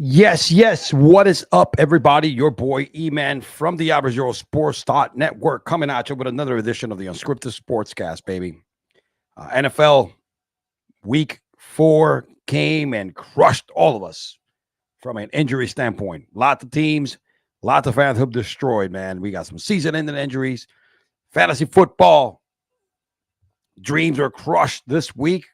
Yes, yes. What is up, everybody? Your boy E-Man from the Average Euro Sports Network coming at you with another edition of the Unscripted Sportscast, baby. NFL Week 4 came and crushed all of us from an injury standpoint. Lots of teams, lots of fans have destroyed, man. We got some season-ending injuries. Fantasy football dreams are crushed this week,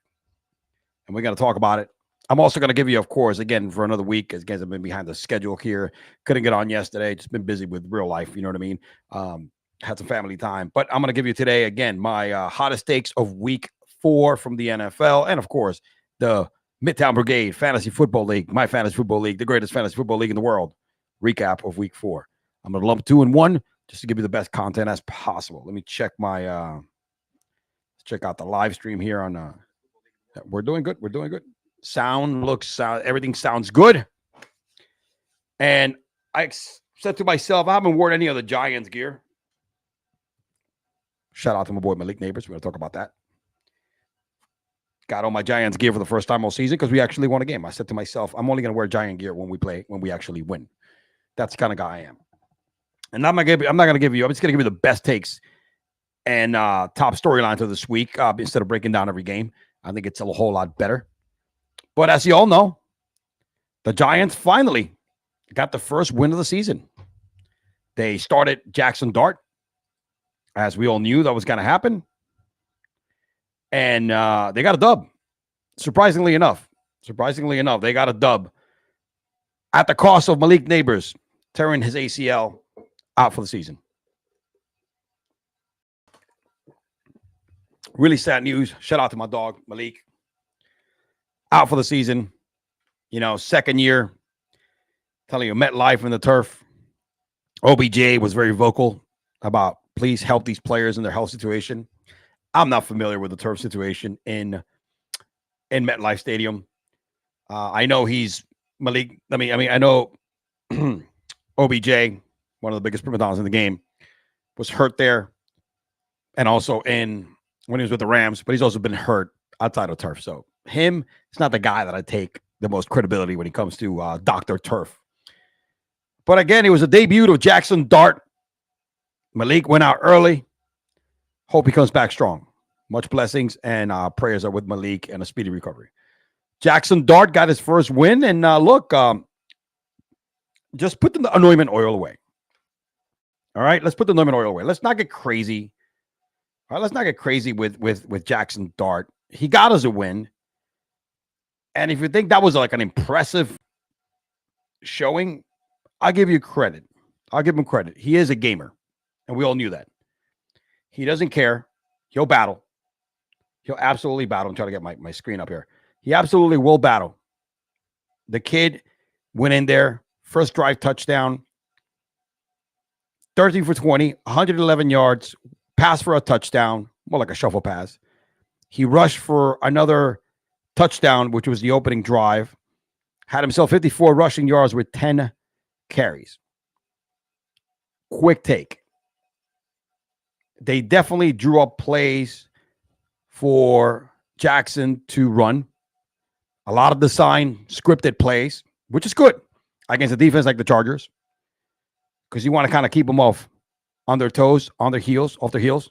and we're going to talk about it. I'm also going to give you, of course, again, for another week, as guys have been behind the schedule here. Couldn't get on yesterday. Just been busy with real life. You know what I mean? Had some family time. But I'm going to give you today, again, my hottest takes of week 4 from the NFL. And, of course, the Midtown Brigade Fantasy Football League, my Fantasy Football League, the greatest fantasy football league in the world. Recap of week 4. I'm going to lump 2 in 1 just to give you the best content as possible. Let me check my check out the live stream here on we're doing good. We're doing good. Everything sounds good. And I said to myself, I haven't worn any of the Giants gear. Shout out to my boy Malik Nabers. We're going to talk about that. Got all my Giants gear for the first time all season because we actually won a game. I said to myself, I'm only going to wear Giant gear when we actually win. That's the kind of guy I am. And I'm not going to give you, I'm just going to give you the best takes and top storylines of this week instead of breaking down every game. I think it's a whole lot better. But as you all know, the Giants finally got the first win of the season. They started Jaxon Dart, as we all knew that was going to happen. And they got a dub. Surprisingly enough, they got a dub at the cost of Malik Nabers tearing his ACL out for the season. Really sad news. Shout out to my dog, Malik. Out for the season, second year. Telling you, MetLife and the turf. OBJ was very vocal about please help these players in their health situation. I'm not familiar with the turf situation in MetLife Stadium. I know he's Malik. I know OBJ, one of the biggest prima donnas in the game, was hurt there, and also when he was with the Rams. But he's also been hurt outside of turf. So him, it's not the guy that I take the most credibility when it comes to Dr. Turf. But again, it was a debut of Jaxon Dart. Malik went out early. Hope he comes back strong. Much blessings and prayers are with Malik and a speedy recovery. Jaxon Dart got his first win. And look, just put the anointment oil away. All right, let's put the anointment oil away. Let's not get crazy. All right, let's not get crazy with Jaxon Dart. He got us a win. And if you think that was like an impressive showing, I'll give you credit. I'll give him credit. He is a gamer, and we all knew that. He doesn't care. He'll battle. He'll absolutely battle. I'm trying to get my screen up here. He absolutely will battle. The kid went in there, first drive touchdown, 13 for 20, 111 yards, pass for a touchdown, more like a shuffle pass. He rushed for another touchdown, which was the opening drive. Had himself 54 rushing yards with 10 carries. Quick take. They definitely drew up plays for Jaxon to run. A lot of design, scripted plays, which is good against a defense like the Chargers, because you want to kind of keep them off their toes, off their heels.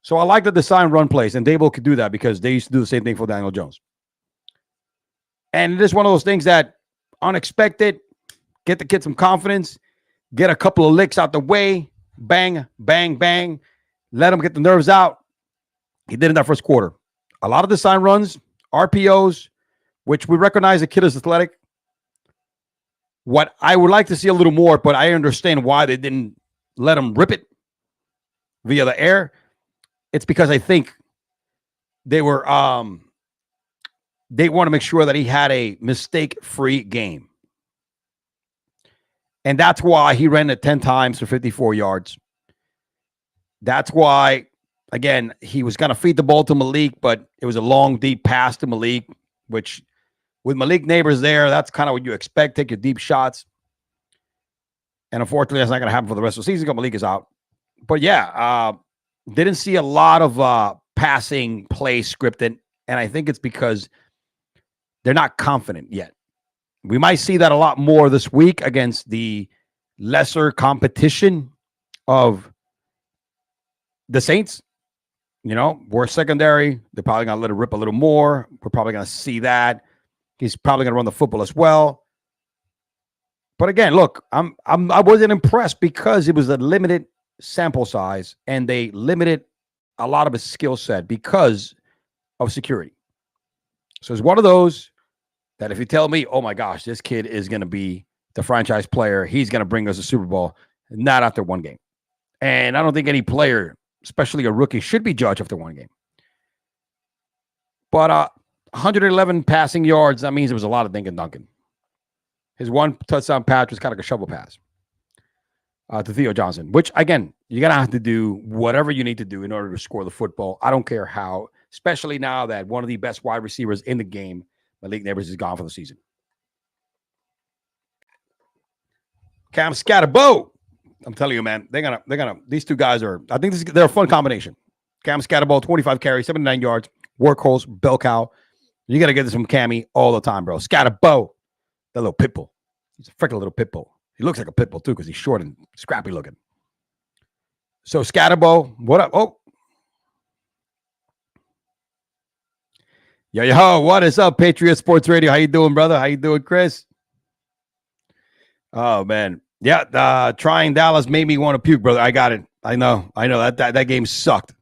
So I like the design run plays, and Dable could do that because they used to do the same thing for Daniel Jones. And it is one of those things that unexpected, get the kid some confidence, get a couple of licks out the way, bang, bang, bang, let him get the nerves out. He did in that first quarter. A lot of design runs, RPOs, which we recognize the kid is athletic. What I would like to see a little more, but I understand why they didn't let him rip it via the air. It's because I think they were they want to make sure that he had a mistake-free game. And that's why he ran it 10 times for 54 yards. That's why, again, he was going to feed the ball to Malik, but it was a long, deep pass to Malik, which with Malik Nabers there, that's kind of what you expect. Take your deep shots. And unfortunately, that's not going to happen for the rest of the season because Malik is out. But yeah, didn't see a lot of passing play scripted. And I think it's because they're not confident yet. We might see that a lot more this week against the lesser competition of the Saints. You know, we're secondary. They're probably going to let it rip a little more. We're probably going to see that. He's probably going to run the football as well. But again, look, I wasn't impressed because it was a limited sample size and they limited a lot of his skill set because of security. So it's one of those that if you tell me, oh my gosh, this kid is going to be the franchise player, he's going to bring us a Super Bowl, not after one game. And I don't think any player, especially a rookie, should be judged after one game. But 111 passing yards, that means it was a lot of dinking dunking. His one touchdown pass was kind of like a shovel pass to Theo Johnson, which, again, you're going to have to do whatever you need to do in order to score the football. I don't care how, especially now that one of the best wide receivers in the game, Malik Nabers, is gone for the season. Cam Scatterbo. I'm telling you, man, they're gonna. These two guys are. I think they're a fun combination. Cam Scatterbo, 25 carries, 79 yards, workhorse, bell cow. You gotta get this from Cammy all the time, bro. Scatterbo, that little pit bull. He's a freaking little pit bull. He looks like a pit bull too because he's short and scrappy looking. So Scatterbo, what up? Oh, yo, what is up, Patriot Sports Radio? How you doing, brother? How you doing, Chris? Oh man. Yeah, trying Dallas made me want to puke, brother. I got it. I know. That game sucked.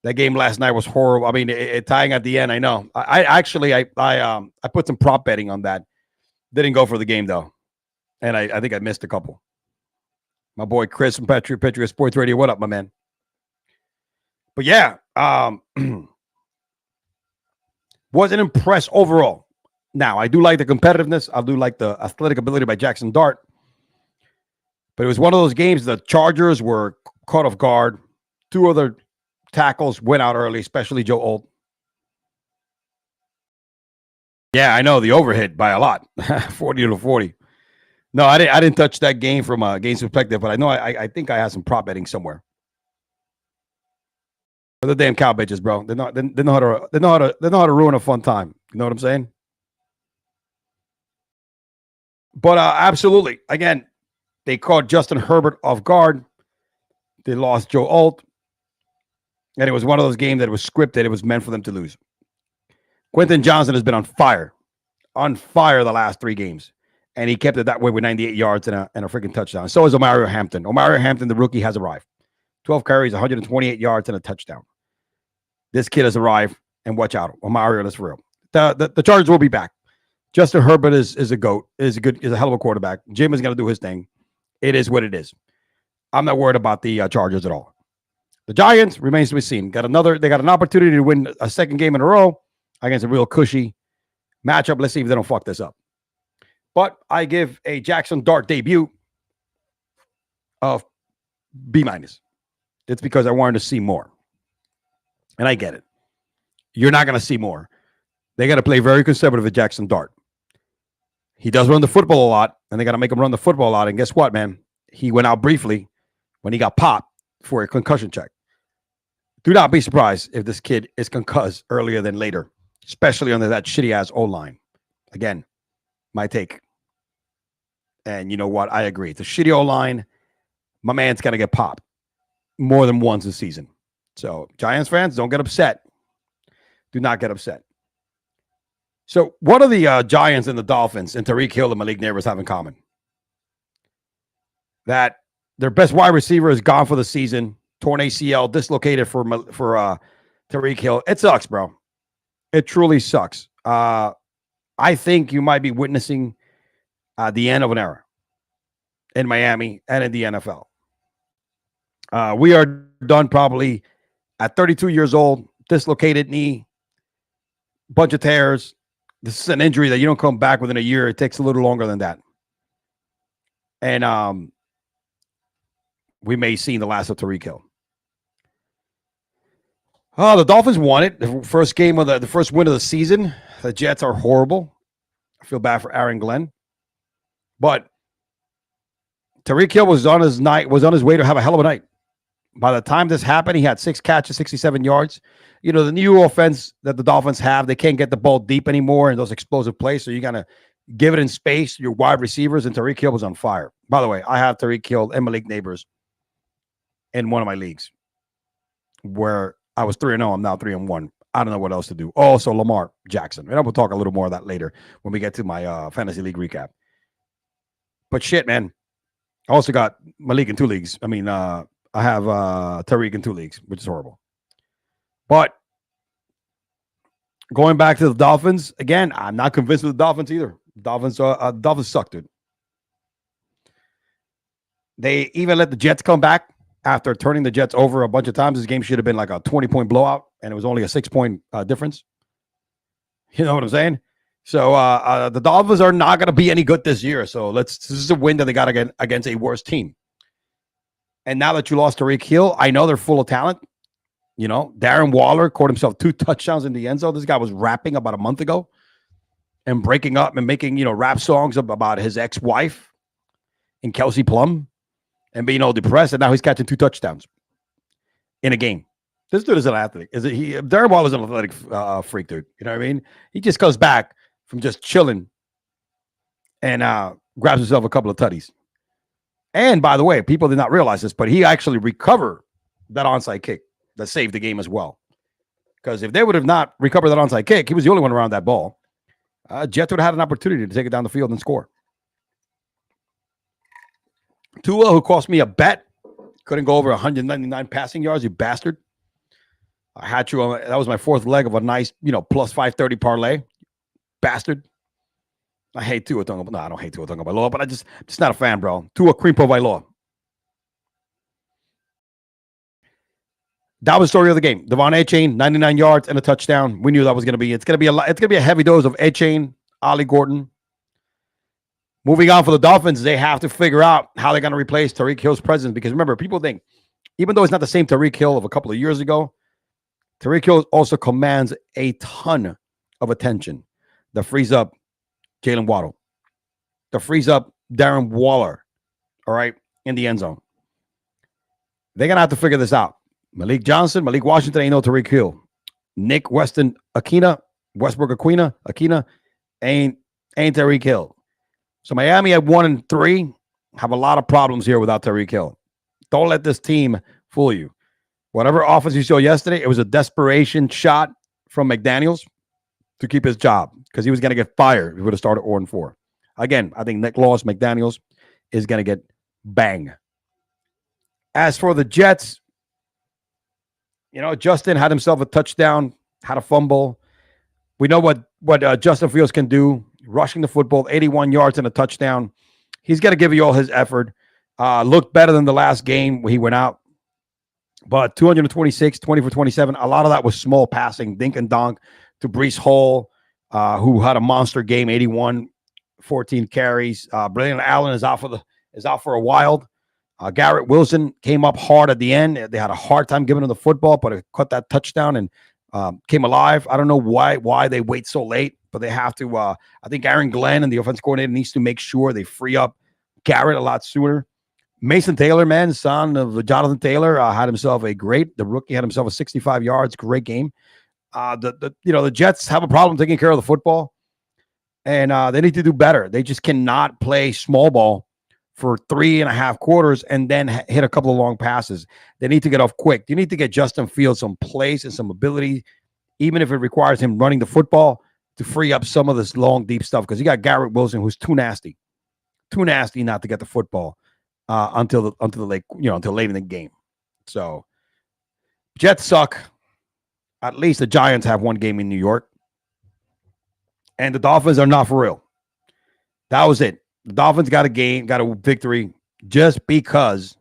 That game last night was horrible. I mean, it tying at the end. I know. I put some prop betting on that. Didn't go for the game though, and I think I missed a couple. My boy Chris from Patriot Sports Radio. What up, my man? But yeah, wasn't impressed overall. Now I do like the competitiveness. I do like the athletic ability by Jaxon Dart. But it was one of those games the Chargers were caught off guard. Two other tackles went out early, especially Joe Alt. Yeah, I know the overhit by a lot, 40-40. No, I didn't touch that game from a game perspective, but I know I think I had some prop betting somewhere. The damn cow bitches, bro. They know how to ruin a fun time. You know what I'm saying? But absolutely, again. They caught Justin Herbert off guard. They lost Joe Alt. And it was one of those games that was scripted. It was meant for them to lose. Quentin Johnson has been on fire the last 3 games. And he kept it that way with 98 yards and a freaking touchdown. So is Omario Hampton. Omario Hampton, the rookie, has arrived. 12 carries, 128 yards, and a touchdown. This kid has arrived, and watch out. Omario is real. The Chargers will be back. Justin Herbert is a GOAT, is a hell of a quarterback. Jim is going to do his thing. It is what it is. I'm not worried about the Chargers at all. The Giants remains to be seen. They got an opportunity to win a second game in a row against a real cushy matchup. Let's see if they don't fuck this up. But I give a Jaxon Dart debut of B-. It's because I wanted to see more. And I get it. You're not going to see more. They got to play very conservative with Jaxon Dart. He does run the football a lot, and they got to make him run the football a lot. And guess what, man? He went out briefly when he got popped for a concussion check. Do not be surprised if this kid is concussed earlier than later, especially under that shitty-ass O-line. Again, my take. And you know what? I agree. It's a shitty O-line. My man's going to get popped more than once this season. So, Giants fans, don't get upset. Do not get upset. So, what do the Giants and the Dolphins and Tyreek Hill and Malik Nabers have in common? That their best wide receiver is gone for the season, torn ACL, dislocated for Tyreek Hill. It sucks, bro. It truly sucks. I think you might be witnessing the end of an era in Miami and in the NFL. We are done probably at 32 years old, dislocated knee, bunch of tears. This is an injury that you don't come back within a year. It takes a little longer than that. And we may see the last of Tyreek Hill. Oh, the Dolphins won it. The first game of the first win of the season. The Jets are horrible. I feel bad for Aaron Glenn. But Tyreek Hill was on his way to have a hell of a night. By the time this happened, he had 6 catches, 67 yards. You know, the new offense that the Dolphins have, they can't get the ball deep anymore in those explosive plays. So you got to give it in space, your wide receivers, and Tyreek Hill was on fire. By the way, I have Tyreek Hill and Malik Nabers in one of my leagues where I was 3-0. I'm now 3-1. I don't know what else to do. Also, Lamar Jackson. And I will talk a little more of that later when we get to my fantasy league recap. But shit, man. I also got Malik in 2 leagues. I mean, I have Tyreek in 2 leagues, which is horrible. But going back to the Dolphins, again, I'm not convinced with the Dolphins either. Dolphins suck, dude. They even let the Jets come back after turning the Jets over a bunch of times. This game should have been like a 20-point blowout, and it was only a 6-point difference. You know what I'm saying? So the Dolphins are not going to be any good this year. So this is a win that they got against a worse team. And now that you lost Tyreek Hill, I know they're full of talent. You know, Darren Waller caught himself 2 touchdowns in the end zone. This guy was rapping about a month ago and breaking up and making, rap songs about his ex-wife and Kelsey Plum and being all depressed. And now he's catching 2 touchdowns in a game. This dude is an athlete. Darren Waller's an athletic freak, dude. You know what I mean? He just comes back from just chilling and grabs himself a couple of tutties. And by the way, people did not realize this, but he actually recovered that onside kick that saved the game as well. Because if they would have not recovered that onside kick, he was the only one around that ball. Jets would have had an opportunity to take it down the field and score. Tua, who cost me a bet, couldn't go over 199 passing yards, you bastard. I had you on. That was my 4th leg of a nice, plus 530 parlay. Bastard. I hate Tua Tonga. No, I don't hate Tua Tonga Bailoa, but I'm just not a fan, bro. Tua Creampo Bailoa. That was the story of the game. Devon Achane, 99 yards and a touchdown. We knew that was going to be. It's going to be a heavy dose of Achane, Ollie Gordon. Moving on for the Dolphins, they have to figure out how they're going to replace Tyreek Hill's presence. Because remember, people think, even though it's not the same Tyreek Hill of a couple of years ago, Tyreek Hill also commands a ton of attention that frees up Jalen Waddle, that frees up Darren Waller, all right, in the end zone. They're going to have to figure this out. Malik Washington ain't no Tyreek Hill. Nick Westbrook Aquina ain't Tyreek Hill. So Miami at 1-3 have a lot of problems here without Tyreek Hill. Don't let this team fool you. Whatever offense you saw yesterday, it was a desperation shot from McDaniels to keep his job because he was going to get fired if he would have started 0-4. Again, I think Nick McDaniels is going to get bang. As for the Jets, Justin had himself a touchdown, had a fumble. We know what Justin Fields can do, rushing the football, 81 yards and a touchdown. He's got to give you all his effort. Looked better than the last game when he went out. But 226, 20 for 27. A lot of that was small passing, dink and donk to Breece Hall, who had a monster game, 81, 14 carries. Brandon Allen is out for a while. Garrett Wilson came up hard at the end. They had a hard time giving him the football, but it caught that touchdown and came alive. I don't know why they wait so late, but they have to. I think Aaron Glenn and the offense coordinator needs to make sure they free up Garrett a lot sooner. Mason Taylor, man, son of Jonathan Taylor, the rookie had himself a 65 yards, great game. The Jets have a problem taking care of the football, and they need to do better. They just cannot play small ball for 3.5 quarters and then hit a couple of long passes. They need to get off quick. You need to get Justin Fields some place and some ability, even if it requires him running the football to free up some of this long, deep stuff. Because you got Garrett Wilson, who's too nasty not to get the football until late in the game. So Jets suck. At least the Giants have one game in New York, and the Dolphins are not for real. That was it. The Dolphins got a victory just because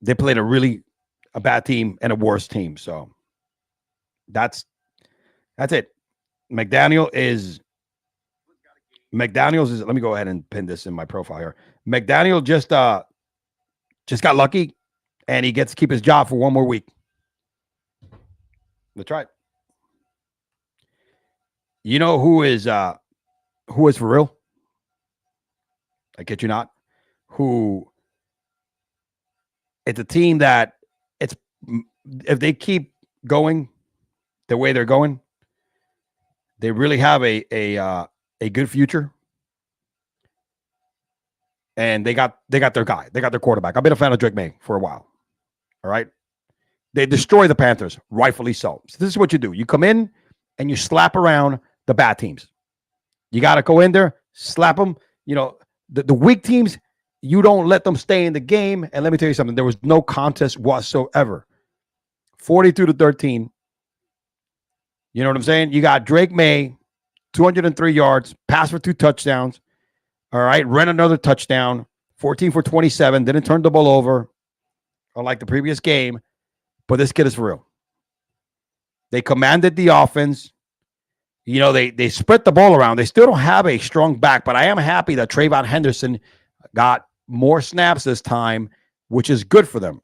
they played a bad team and a worse team. So that's it. McDaniels is, let me go ahead and pin this in my profile here. McDaniel just got lucky and he gets to keep his job for one more week. That's right. You know who is for real? I kid you not. Who? It's a team that if they keep going the way they're going, they really have a a good future. And they got their guy. They got their quarterback. I've been a fan of Drake May for a while. All right. They destroy the Panthers, rightfully so. So this is what you do. You come in and you slap around the bad teams. You got to go in there, slap them. You know, the weak teams, you don't let them stay in the game. And let me tell you something. There was no contest whatsoever. 42-13. You know what I'm saying? You got Drake May, 203 yards, pass for 2 touchdowns. All right, ran another touchdown, 14 for 27, didn't turn the ball over, unlike the previous game. But this kid is for real. They commanded the offense. You know, they spread the ball around. They still don't have a strong back, but I am happy that Trayvon Henderson got more snaps this time, which is good for them.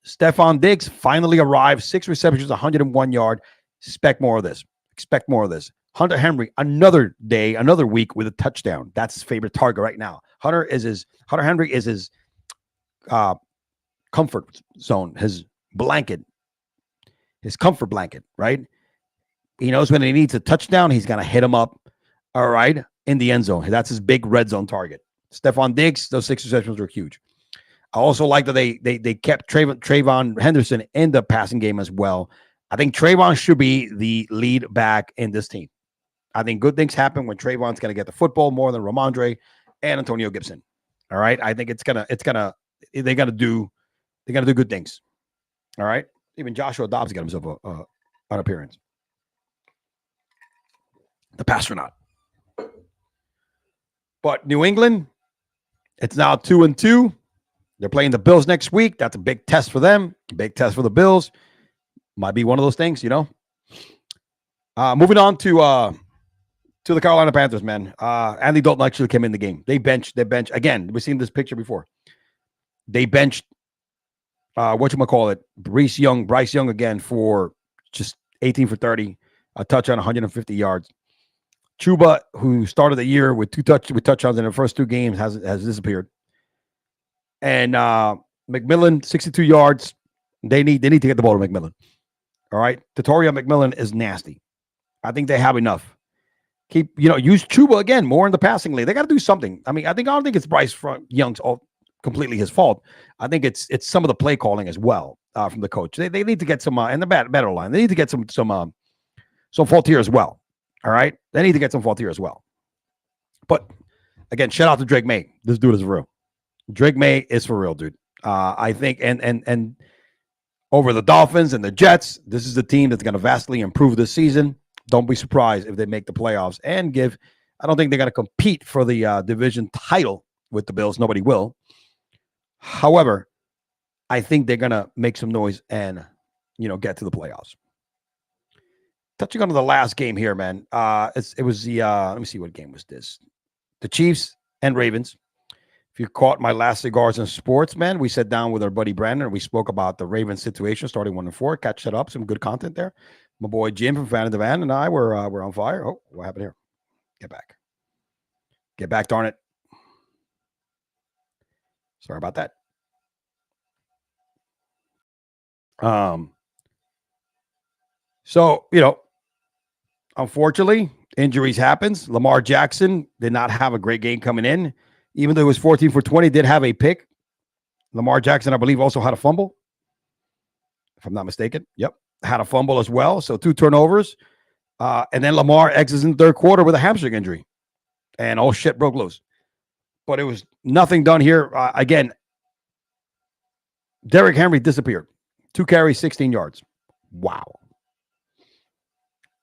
Stephon Diggs finally arrived, 6 receptions, 101 yards. Expect more of this. Hunter Henry, another day, another week with a touchdown. That's his favorite target right now. Hunter Henry is his comfort zone, his blanket, his comfort blanket, right? He knows when he needs a touchdown, he's going to hit him up, all right, in the end zone. That's his big red zone target. Stephon Diggs, those 6 receptions were huge. I also like that they kept Trayvon Henderson in the passing game as well. I think Trayvon should be the lead back in this team. I think good things happen when Trayvon's going to get the football more than Ramondre and Antonio Gibson. All right. I think they're going to do good things. All right. Even Joshua Dobbs got himself an appearance. The Pastronaut. But New England, it's now 2-2. They're playing the Bills next week. That's a big test for them. Big test for the Bills. Might be one of those things, you know. Moving on to the Carolina Panthers, man. Andy Dalton actually came in the game. They benched. Again, we've seen this picture before. They benched, Bryce Young again for just 18 for 30, a touchdown, 150 yards. Chuba, who started the year with touchdowns in the first 2 games, has disappeared. And McMillan, 62 yards. They need to get the ball to McMillan. All right. Tatoria McMillan is nasty. I think they have enough. Use Chuba again more in the passing lane. They got to do something. I mean, I don't think it's Bryce Young's completely his fault. I think it's some of the play calling as well from the coach. They need to get some and the better line. They need to get some fault here as well. All right. They need to get some fault here as well. But again, shout out to Drake May. This dude is for real. Drake May is for real, dude. I think and over the Dolphins and the Jets, this is the team that's going to vastly improve this season. Don't be surprised if they make the playoffs and I don't think they're going to compete for the division title with the Bills. Nobody will. However, I think they're going to make some noise and, get to the playoffs. Touching on to the last game here, man. It was the, let me see, what game was this? The Chiefs and Ravens. If you caught my last Cigars and Sports, man, we sat down with our buddy Brandon and we spoke about the Ravens situation starting 1-4. Catch that up. Some good content there. My boy Jim from Fan of the Van and I were on fire. Oh, what happened here? Get back, darn it. Sorry about that. So, unfortunately, injuries happens. Lamar Jackson did not have a great game coming in. Even though it was 14 for 20, did have a pick. Lamar Jackson, I believe, also had a fumble. If I'm not mistaken. Yep. Had a fumble as well. So 2 turnovers. And then Lamar exits in the third quarter with a hamstring injury. And all shit broke loose. But it was nothing done here. Again, Derrick Henry disappeared. 2 carries, 16 yards. Wow.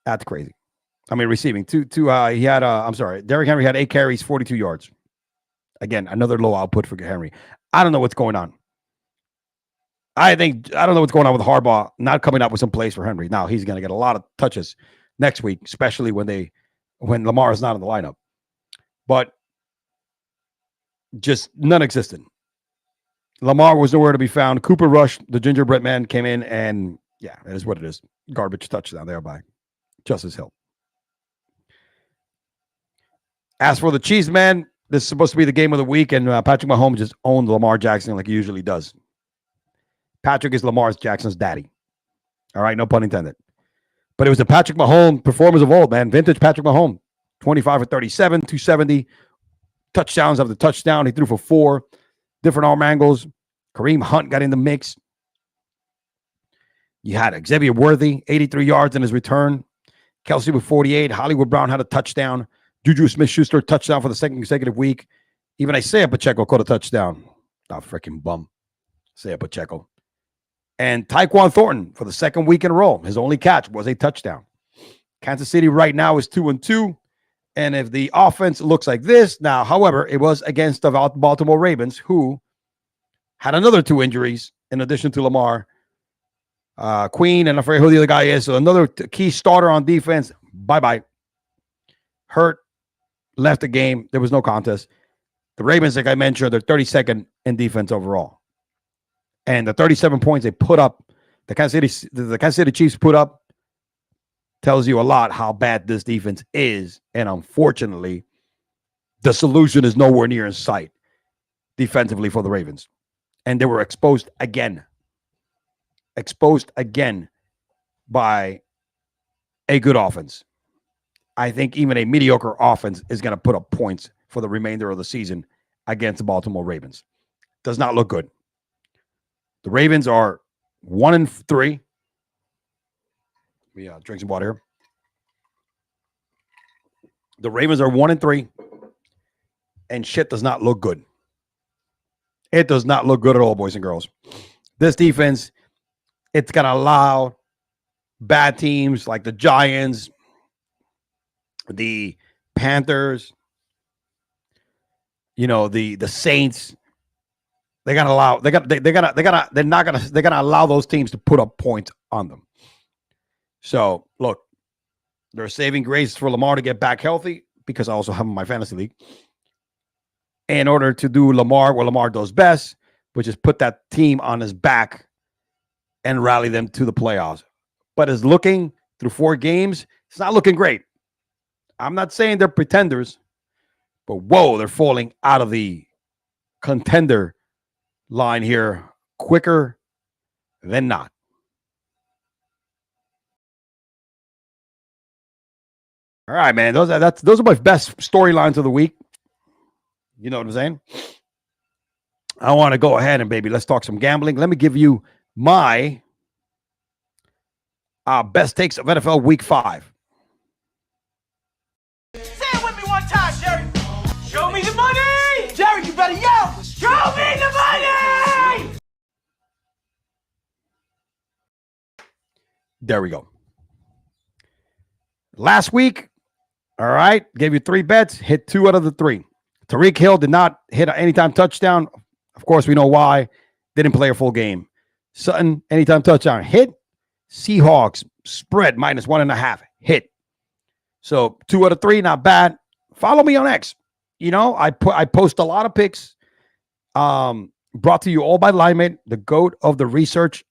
That's crazy. I mean, receiving. Derrick Henry had 8 carries, 42 yards. Again, another low output for Henry. I don't know what's going on. I don't know what's going on with Harbaugh not coming up with some plays for Henry. Now he's going to get a lot of touches next week, especially when Lamar is not in the lineup. But just non-existent. Lamar was nowhere to be found. Cooper Rush, the gingerbread man, came in and yeah, that is what it is. Garbage touchdown there by Justice Hill. As for the Chiefs, man, this is supposed to be the game of the week, and Patrick Mahomes just owned Lamar Jackson like he usually does. Patrick is Lamar Jackson's daddy. All right, no pun intended. But it was the Patrick Mahomes performance of old, man. Vintage Patrick Mahomes. 25 for 37, 270. Touchdowns after touchdown. He threw for 4. Different arm angles. Kareem Hunt got in the mix. You had Xavier Worthy, 83 yards in his return. Kelsey with 48. Hollywood Brown had a touchdown. Juju Smith-Schuster, touchdown for the second consecutive week. Even Isaiah Pacheco caught a touchdown. Freaking bum. Isaiah Pacheco. And Tyquan Thornton for the second week in a row. His only catch was a touchdown. Kansas City right now is 2-2. And if the offense looks like this now, however, it was against the Baltimore Ravens, who had another 2 injuries in addition to Lamar. Queen, and I forget who the other guy is. So another key starter on defense. Bye-bye. Hurt. Left the game. There was no contest. The Ravens, like I mentioned, they're 32nd in defense overall. And the 37 points they put up, the Kansas City Chiefs put up, tells you a lot how bad this defense is. And unfortunately, the solution is nowhere near in sight defensively for the Ravens. And they were exposed again. Exposed again by a good offense. I think even a mediocre offense is going to put up points for the remainder of the season against the Baltimore Ravens. Does not look good. The Ravens are 1-3. We drink some water here. The Ravens are 1-3, and shit does not look good. It does not look good at all, boys and girls. This defense, it's going to allow bad teams like the Giants, the Panthers, the Saints. They're gonna allow those teams to put up points on them. So look, they're saving grace for Lamar to get back healthy, because I also have him in my fantasy league. In order to do Lamar what Lamar does best, which is put that team on his back and rally them to the playoffs. But it's looking through 4 games, it's not looking great. I'm not saying they're pretenders, but whoa, they're falling out of the contender line here quicker than not. All right, man. Those are my best storylines of the week. You know what I'm saying? I want to go ahead and, baby, let's talk some gambling. Let me give you my best takes of NFL Week 5. Say it with me one time, Jerry. Show me the money! Jerry, you better yell! Show me the money! There we go. Last week, all right, gave you 3 bets, hit 2 out of the 3. Tyreek Hill did not hit an anytime touchdown. Of course, we know why. Didn't play a full game. Sutton, anytime touchdown, hit. Seahawks, spread -1.5, hit. So 2 out of 3, not bad. Follow me on X. I post a lot of picks. Brought to you all by Linemate, the GOAT of the research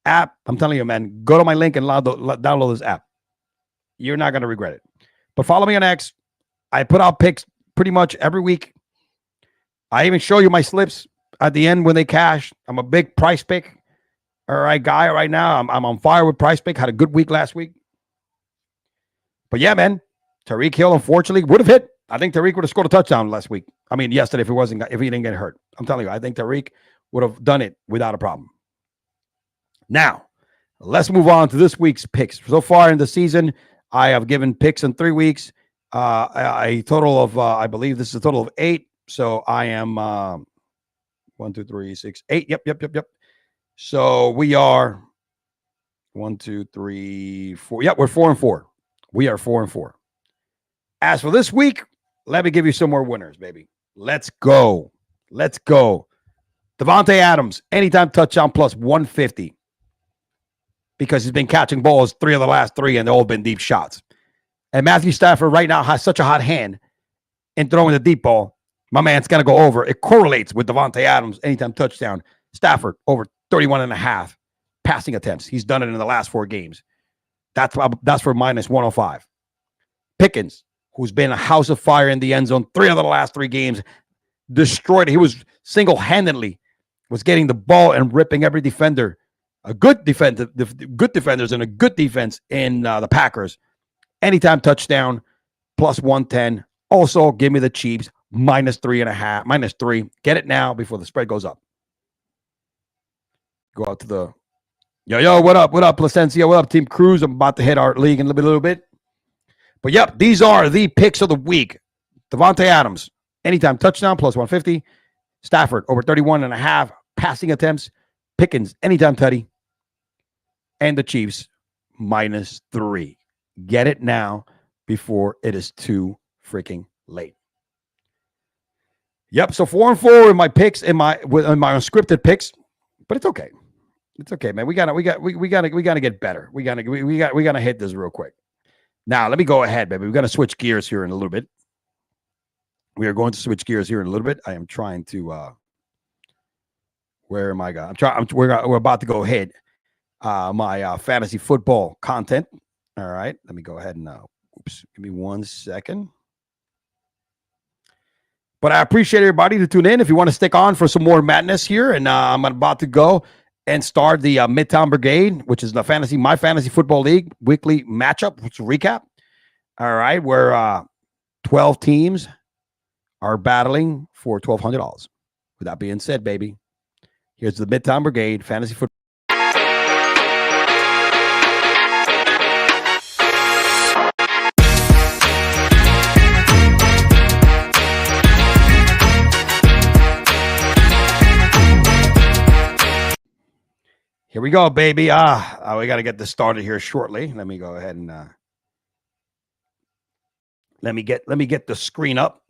app. I'm telling you, man, go to my link and download this app. You're not going to regret it. But follow me on X. I put out picks pretty much every week. I even show you my slips at the end when they cash. I'm a big price pick. All right, guy, right now. I'm on fire with price pick. Had a good week last week. But yeah, man, Tyreek Hill, unfortunately, would have hit. I think Tyreek would have scored a touchdown last week. I mean, yesterday, if he didn't get hurt. I'm telling you, I think Tyreek would have done it without a problem. Now, let's move on to this week's picks. So far in the season, I have given picks in 3 weeks. A total of, I believe this is a total of 8. So I am 1, 2, 3, 6, 8. Yep. So we are 1, 2, 3, 4. Yep, we're 4-4. We are 4-4. As for this week, let me give you some more winners, baby. Let's go. Devontae Adams, anytime touchdown plus 150. Because he's been catching balls 3 of the last 3, and they've all been deep shots. And Matthew Stafford right now has such a hot hand in throwing the deep ball. My man's going to go over. It correlates with Devontae Adams, anytime touchdown. Stafford over 31.5 passing attempts. He's done it in the last 4 games. That's for -105. Pickens, who's been a house of fire in the end zone 3 of the last 3 games, destroyed. He was single-handedly was getting the ball and ripping every defender. Good defenders and a good defense in the Packers. Anytime touchdown. plus 110. Also, give me the Chiefs minus 3.5, minus 3. Get it now before the spread goes up. Go out to the yo, what up, Placencia? What up, Team Cruz? I'm about to hit our league in a little bit. But yep, these are the picks of the week. Devontae Adams, anytime touchdown, plus 150. Stafford, over 31.5 passing attempts. Pickens, anytime tutty. And the Chiefs, minus 3. Get it now before it is too freaking late. Yep, so 4-4 in my picks, in my unscripted picks, but it's okay. It's okay, man. We gotta get better. We gotta hit this real quick. Now, let me go ahead, baby. We're gonna switch gears here in a little bit. We are going to switch gears here in a little bit. I am trying to where am I going? We're about to go hit my fantasy football content. All right. Let me go ahead and oops, give me 1 second. But I appreciate everybody to tune in. If you want to stick on for some more madness here, and I'm about to go and start the Midtown Brigade, which is my fantasy football league weekly matchup. Let's recap. All right, where 12 teams are battling for $1,200. With that being said, baby, here's the Midtown Brigade fantasy football. Here we go, baby. We got to get this started here shortly. Let me go ahead and let me get the screen up.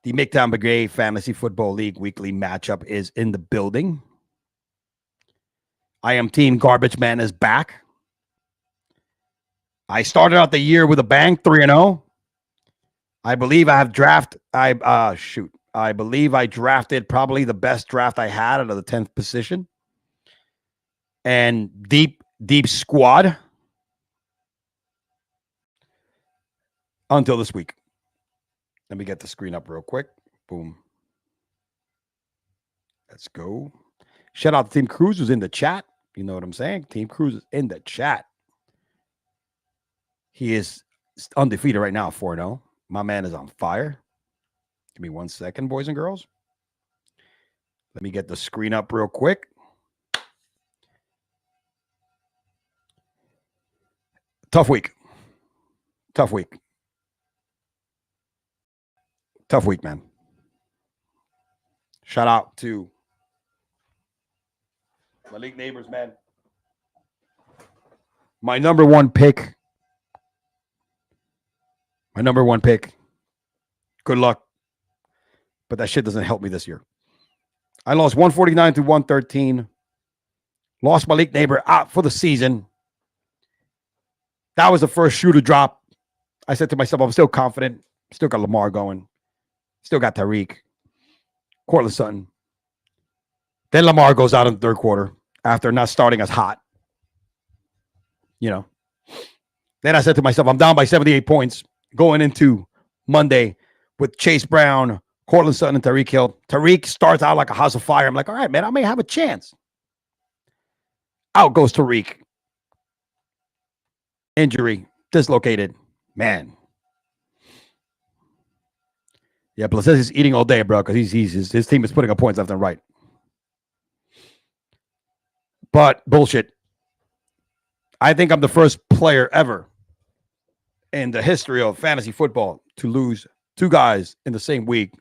The Midtown Brigade Fantasy Football League weekly matchup is in the building. I am Team Garbage Man is back. I started out the year with a bang, 3-0. I believe I believe I drafted probably the best draft I had out of the 10th position. And deep squad until this week. Let me get the screen up real quick. Boom. Let's go. Shout out to Team Cruz who's in the chat. You know what I'm saying? Team Cruz is in the chat. He is undefeated right now, 4-0. My man is on fire. Give me 1 second, boys and girls. Let me get the screen up real quick. Tough week, man. Shout out to Malik Nabers, man. My number one pick. Good luck. But that shit doesn't help me this year. I lost 149 to 113. Lost Malik Nabers out for the season. That was the first shoe to drop. I said to myself, I'm still confident. Still got Lamar going. Still got Tyreek. Cortland Sutton. Then Lamar goes out in the third quarter after not starting as hot. You know. Then I said to myself, I'm down by 78 points going into Monday with Chase Brown, Cortland Sutton, and Tyreek Hill. Tyreek starts out like a house of fire. I'm like, all right, man, I may have a chance. Out goes Tyreek. Injury, dislocated, man. Yeah, Placencia is eating all day, bro, because his team is putting up points left and right. But bullshit. I think I'm the first player ever in the history of fantasy football to lose 2 guys in the same week.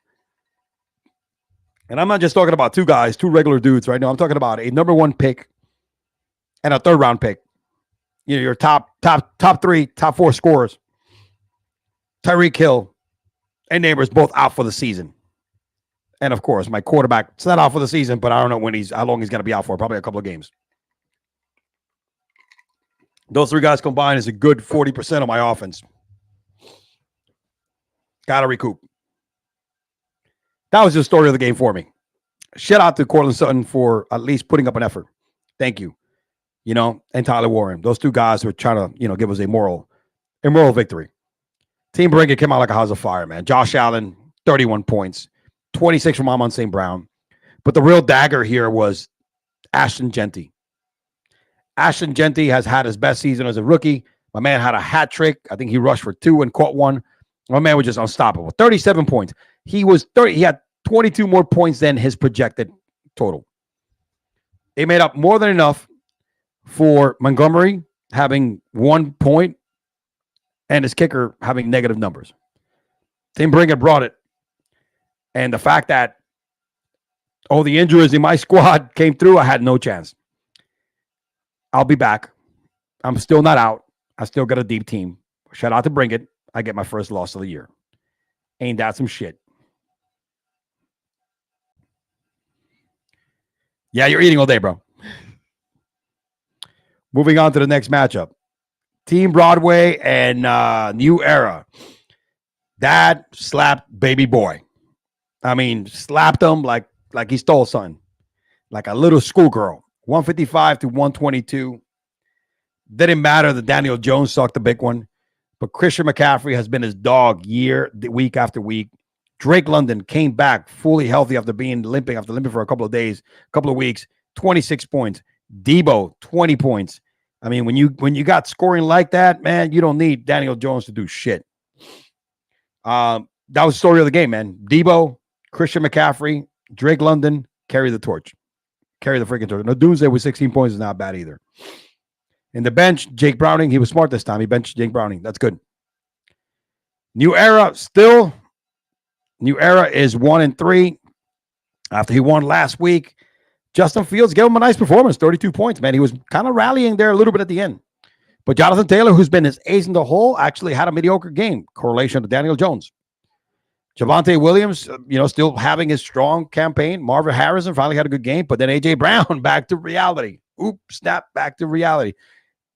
And I'm not just talking about 2 guys, 2 regular dudes right now. I'm talking about a number 1 pick and a 3rd round pick. You know, your top 3, top 4 scorers. Tyreek Hill and Nabers both out for the season. And of course, my quarterback, it's not out for the season, but I don't know how long he's going to be out for. Probably a couple of games. Those 3 guys combined is a good 40% of my offense. Got to recoup. That was the story of the game for me. Shout out to Cortland Sutton for at least putting up an effort. Thank you. You know, and Tyler Warren. Those 2 guys who are trying to, you know, give us a moral victory. Team Bringer came out like a house of fire, man. Josh Allen, 31 points. 26 from Amon St. Brown. But the real dagger here was Ashton Jeanty. Ashton Jeanty has had his best season as a rookie. My man had a hat trick. I think he rushed for 2 and caught one. My man was just unstoppable. 37 points. He had 22 more points than his projected total. They made up more than enough for Montgomery having 1 point and his kicker having negative numbers. Tim Bringet brought it. And the fact that all the injuries in my squad came through, I had no chance. I'll be back. I'm still not out. I still got a deep team. Shout out to Bringet. I get my first loss of the year. Ain't that some shit? Yeah, you're eating all day, bro. Moving on to the next matchup. Team Broadway and New Era. Dad slapped baby boy. I mean, slapped him like he stole something. Like a little schoolgirl. 155 to 122. Didn't matter that Daniel Jones sucked the big one. But Christian McCaffrey has been his dog week after week. Drake London came back fully healthy after limping for a couple of weeks. 26 points. Debo, 20 points. I mean, when you got scoring like that, man, you don't need Daniel Jones to do shit. That was the story of the game, man. Debo, Christian McCaffrey, Drake London, carry the torch. Carry the freaking torch. No, Doomsday with 16 points is not bad either. In the bench, Jake Browning, he was smart this time. He benched Jake Browning. That's good. New Era is 1-3 after he won last week. Justin Fields gave him a nice performance, 32 points, man. He was kind of rallying there a little bit at the end. But Jonathan Taylor, who's been his ace in the hole, actually had a mediocre game. Correlation to Daniel Jones. Javonte Williams, still having his strong campaign. Marvin Harrison finally had a good game. But then A.J. Brown, back to reality. Back to reality.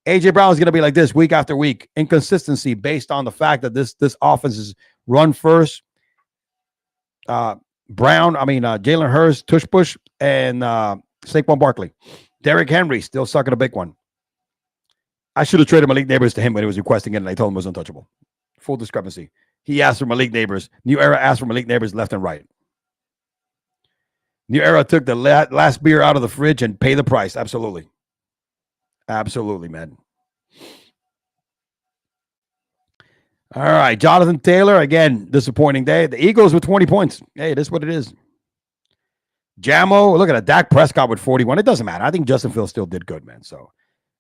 A.J. Brown is going to be like this week after week. Inconsistency based on the fact that this offense is run first. Jalen Hurts, Tush Push, and Saquon Barkley. Derrick Henry still sucking a big one. I should have traded Malik Nabers to him when he was requesting it, and I told him it was untouchable. Full discrepancy. He asked for Malik Nabers. New Era asked for Malik Nabers left and right. New Era took the last beer out of the fridge and paid the price. Absolutely. Absolutely, man. All right, Jonathan Taylor, again, disappointing day. The Eagles with 20 points. Hey, it is what it is. Jamo, look at that. Dak Prescott with 41. It doesn't matter. I think Justin Fields still did good, man. So,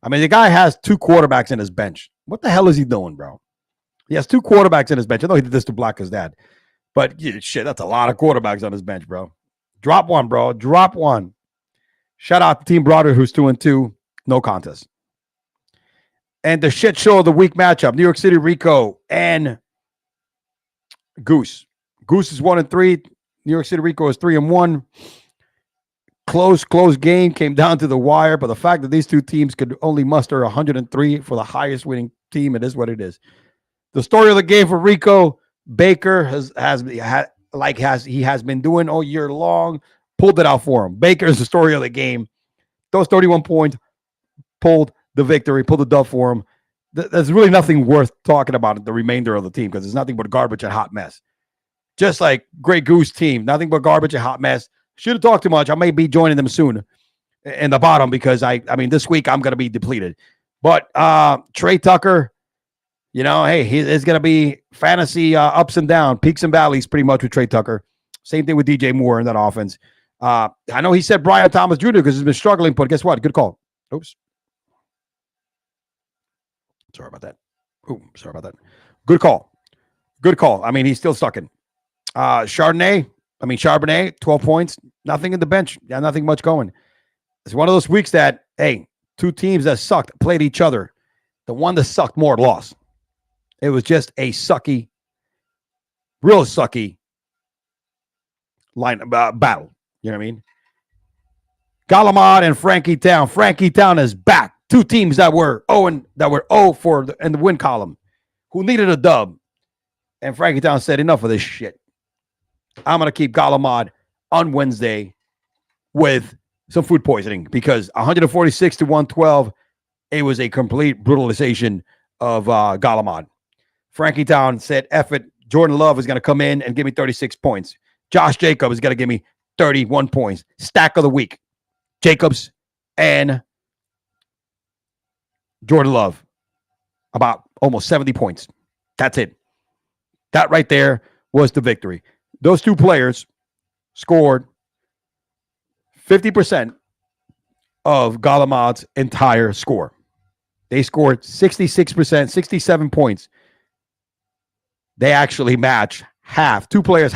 I mean, the guy has 2 quarterbacks in his bench. What the hell is he doing, bro? He has 2 quarterbacks in his bench. I know he did this to block his dad. But, shit, that's a lot of quarterbacks on his bench, bro. Drop one, bro. Drop one. Shout out to Team Broader, who's 2-2. No contest. And the shit show of the week matchup, New York City Rico and Goose. Goose is 1-3. New York City Rico is 3-1. Close game, came down to the wire. But the fact that these two teams could only muster 103 for the highest winning team, it is what it is. The story of the game for Rico, Baker has been doing all year long, pulled it out for him. Baker is the story of the game. Those 31 points pulled the victory, pulled the dub for him. There's really nothing worth talking about the remainder of the team because it's nothing but garbage and hot mess. Just like Great Goose team, nothing but garbage and hot mess. Should have talked too much. I may be joining them soon in the bottom because I mean, this week I'm going to be depleted. But Trey Tucker, hey, it's going to be fantasy ups and downs, peaks and valleys pretty much with Trey Tucker. Same thing with DJ Moore in that offense. I know he said Brian Thomas Jr. because he's been struggling, but guess what? Good call. Oops. Sorry about that. Good call. I mean, he's still sucking. Charbonnet, 12 points. Nothing in the bench. Yeah, nothing much going. It's one of those weeks that, hey, 2 teams that sucked played each other. The one that sucked more lost. It was just a real sucky battle. You know what I mean? Gallimard and Frankie Town. Frankie Town is back. 2 teams that were 0 for in the win column, who needed a dub. And Frankie Town said, enough of this shit. I'm going to keep Gallimard on Wednesday with some food poisoning because 146 to 112, it was a complete brutalization of Gallimard. Frankie Town said, F it. Jordan Love is going to come in and give me 36 points. Josh Jacobs is going to give me 31 points. Stack of the week. Jacobs and Jordan Love. about almost 70 points. That's it. That right there was the victory. Those two players scored 50% of Galamad's entire score. They scored 66%, 67 points. They actually match half. Two players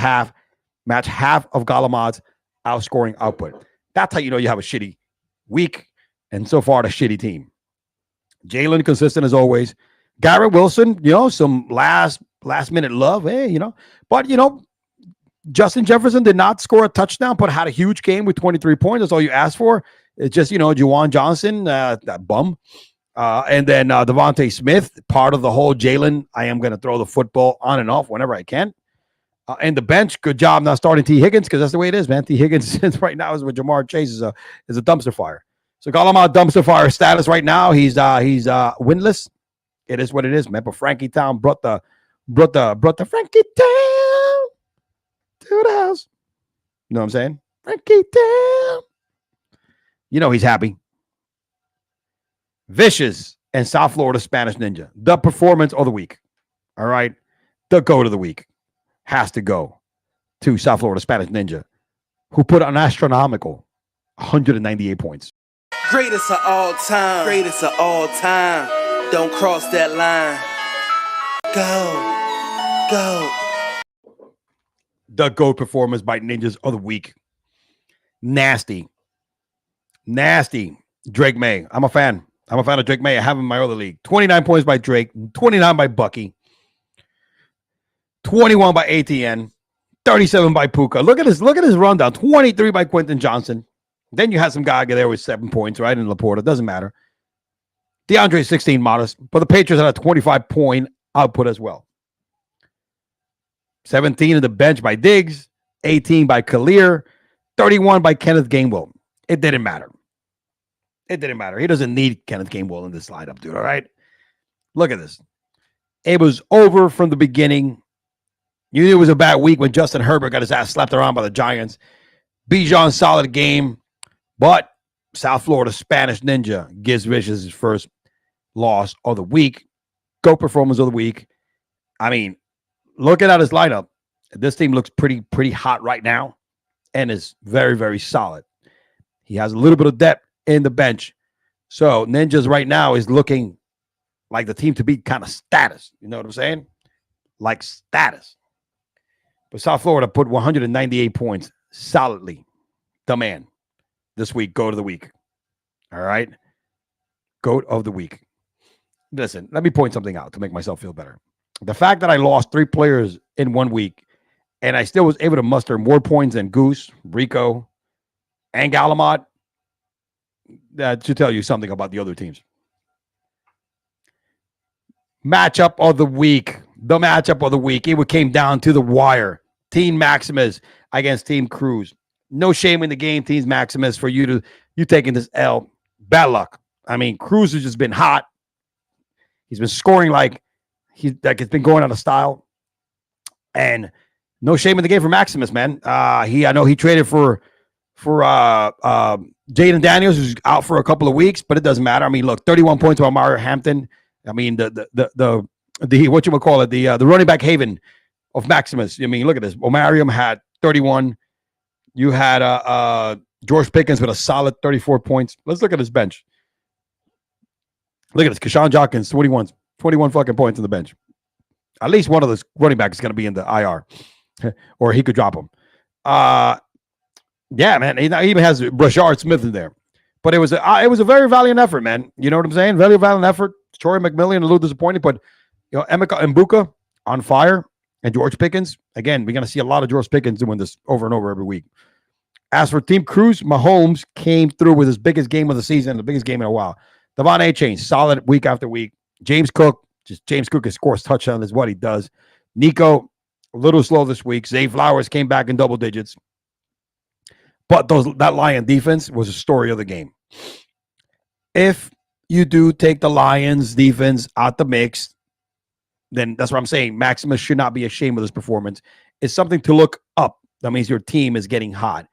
match half of Galamad's outscoring output. That's how you know you have a shitty week, and so far the shitty team. Jalen consistent as always. Garrett Wilson, some last minute love, hey, but Justin Jefferson did not score a touchdown, but had a huge game with 23 points. That's all you asked for. It's just, Juwan Johnson, that bum. And then Devontae Smith, part of the whole Jalen, I am going to throw the football on and off whenever I can. And the bench, good job not starting T. Higgins, because that's the way it is, man. T. Higgins right now is with Jamar Chase is a dumpster fire. So Gallimard dumpster fire status right now. He's winless. It is what it is, man. But Frankie Town brought the Frankie Town to the house. You know what I'm saying? Frankie Town. He's happy. Vicious and South Florida Spanish Ninja. The performance of the week. All right. The goat of the week has to go to South Florida Spanish Ninja, who put an astronomical 198 points. Greatest of all time. Greatest of all time. Don't cross that line. Go. The GOAT performance by Ninjas of the week. Nasty. Drake May. I'm a fan of Drake May. I have him in my other league. 29 points by Drake. 29 by Bucky. 21 by ATN. 37 by Puka. Look at his rundown. 23 by Quentin Johnson. Then you had some guy there with 7 points, right? In Laporta. Doesn't matter. DeAndre 16 modest. But the Patriots had a 25-point output as well. 17 in the bench by Diggs. 18 by Khalil. 31 by Kenneth Gainwell. It didn't matter. He doesn't need Kenneth Gainwell in this lineup, dude. All right? Look at this. It was over from the beginning. You knew it was a bad week when Justin Herbert got his ass slapped around by the Giants. Bijan, solid game. But South Florida Spanish Ninja gives Vicious his first loss of the week. GOAT performance of the week. I mean, looking at his lineup, this team looks pretty hot right now and is very, very solid. He has a little bit of depth in the bench. So Ninjas right now is looking like the team to be kind of status. You know what I'm saying? Like status. But South Florida put 198 points solidly. The man this week, GOAT of the week. All right? GOAT of the week. Listen, let me point something out to make myself feel better. The fact that I lost 3 players in 1 week and I still was able to muster more points than Goose, Rico, and Gallimard, that should tell you something about the other teams. Matchup of the week. The matchup of the week. It came down to the wire. Team Maximus against Team Cruz. No shame in the game, Team Maximus, for you taking this L. Bad luck. I mean, Cruz has just been hot. He's been scoring like it's been going out of style. And no shame in the game for Maximus, man. I know he traded for Jaden Daniels, who's out for a couple of weeks, but it doesn't matter. I mean, look, 31 points by Mario Hampton. I mean, the whatchamacallit, the running back haven of Maximus. I mean, look at this. Omarium had 31. You had George Pickens with a solid 34 points. Let's look at his bench. Look at this. Keshawn Jockins, 21 fucking points on the bench. At least one of those running backs is going to be in the IR, or he could drop him. Yeah, man. He even has Rashard Smith in there. But it was a very valiant effort, man. You know what I'm saying? Very valiant effort. Troy McMillan a little disappointed, but Emeka Mbuka on fire, and George Pickens. Again, we're gonna see a lot of George Pickens doing this over and over every week. As for Team Cruz, Mahomes came through with his biggest game of the season, the biggest game in a while. Devon A-Chain, solid week after week. James Cook scores touchdown is what he does. Nico, a little slow this week. Zay Flowers came back in double digits. But that Lion defense was a story of the game. If you do take the Lions defense out the mix, then that's what I'm saying. Maximus should not be ashamed of this performance. It's something to look up. That means your team is getting hot.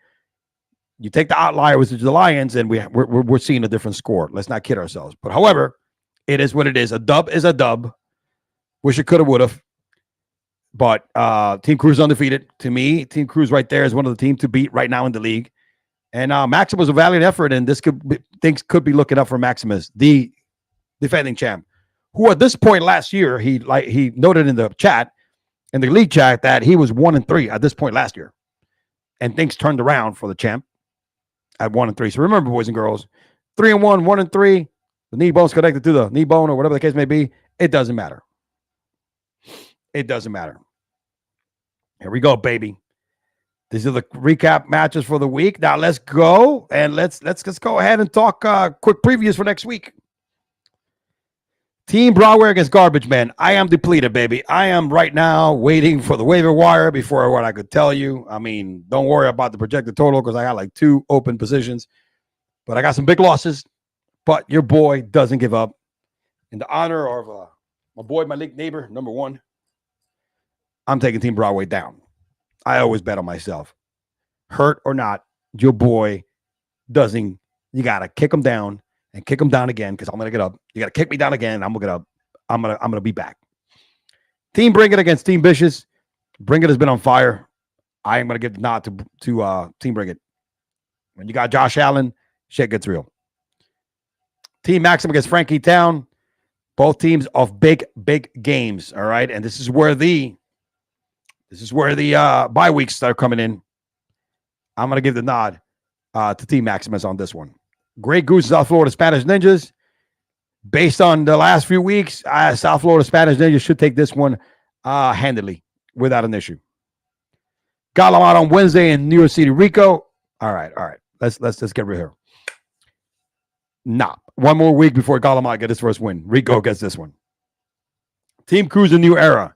You take the outlier, which is the Lions, and we're seeing a different score. Let's not kid ourselves. But however, It is what it is. A dub is a dub. Wish it could have, would have. But Team Cruz undefeated. To me, Team Cruz right there is one of the teams to beat right now in the league. And Maximus was a valiant effort, and things could be looking up for Maximus, the defending champ, who at this point last year, he noted in the chat, in the league chat, that he was 1-3 at this point last year. And things turned around for the champ at 1-3. So remember, boys and girls, 3-1, 1-3, the knee bone's connected to the knee bone or whatever the case may be. It doesn't matter. It doesn't matter. Here we go, baby. These are the recap matches for the week. Now let's go and let's go ahead and talk quick previews for next week. Team Broadway against Garbage Man. I am depleted, baby. I am right now waiting for the waiver wire before what I could tell you. I mean, don't worry about the projected total because I got like 2 open positions, but I got some big losses. But your boy doesn't give up. In the honor of my boy Malik Nabers, number 1, I'm taking Team Broadway down. I always bet on myself. Hurt or not, your boy doesn't. You got to kick him down and kick him down again because I'm going to get up. You got to kick me down again. I'm going to get up. I'm going to be back. Team Bring It against Team Vicious. Bring It has been on fire. I am going to give the nod to Team Bring It. When you got Josh Allen, shit gets real. Team Maxim against Frankie Town. Both teams of big games. All right. And this is where the bye weeks start coming in. I'm going to give the nod to Team Maximus on this one. Great Goose, South Florida Spanish Ninjas. Based on the last few weeks, South Florida Spanish Ninjas should take this one handily without an issue. Galamad on Wednesday in New York City, Rico. All right. Let's get real here. Nah, one more week before Galamad gets his first win. Rico gets this one. Team Cruz, a New Era.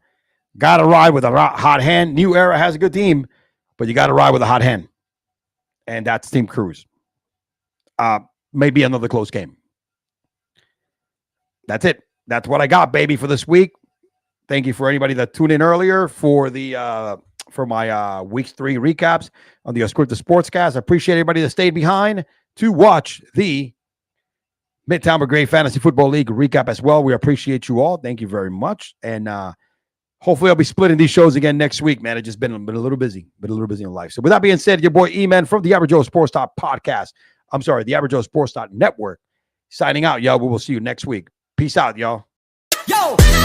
Got to ride with a hot hand. New Era has a good team, but you got to ride with a hot hand. And that's Team Cruz. Maybe another close game. That's it. That's what I got, baby, for this week. Thank you for anybody that tuned in earlier for my week 3 recaps on the Unscripted Sportscast. I appreciate everybody that stayed behind to watch the Midtown Brigade Fantasy Football League recap as well. We appreciate you all. Thank you very much. And hopefully I'll be splitting these shows again next week, man. I've just been a little busy in life. So with that being said, your boy E-Man from the Average Joe Sports Talk Podcast. I'm sorry, the Average Joe Sports Talk Network. Signing out, y'all. We will see you next week. Peace out, y'all. Yo!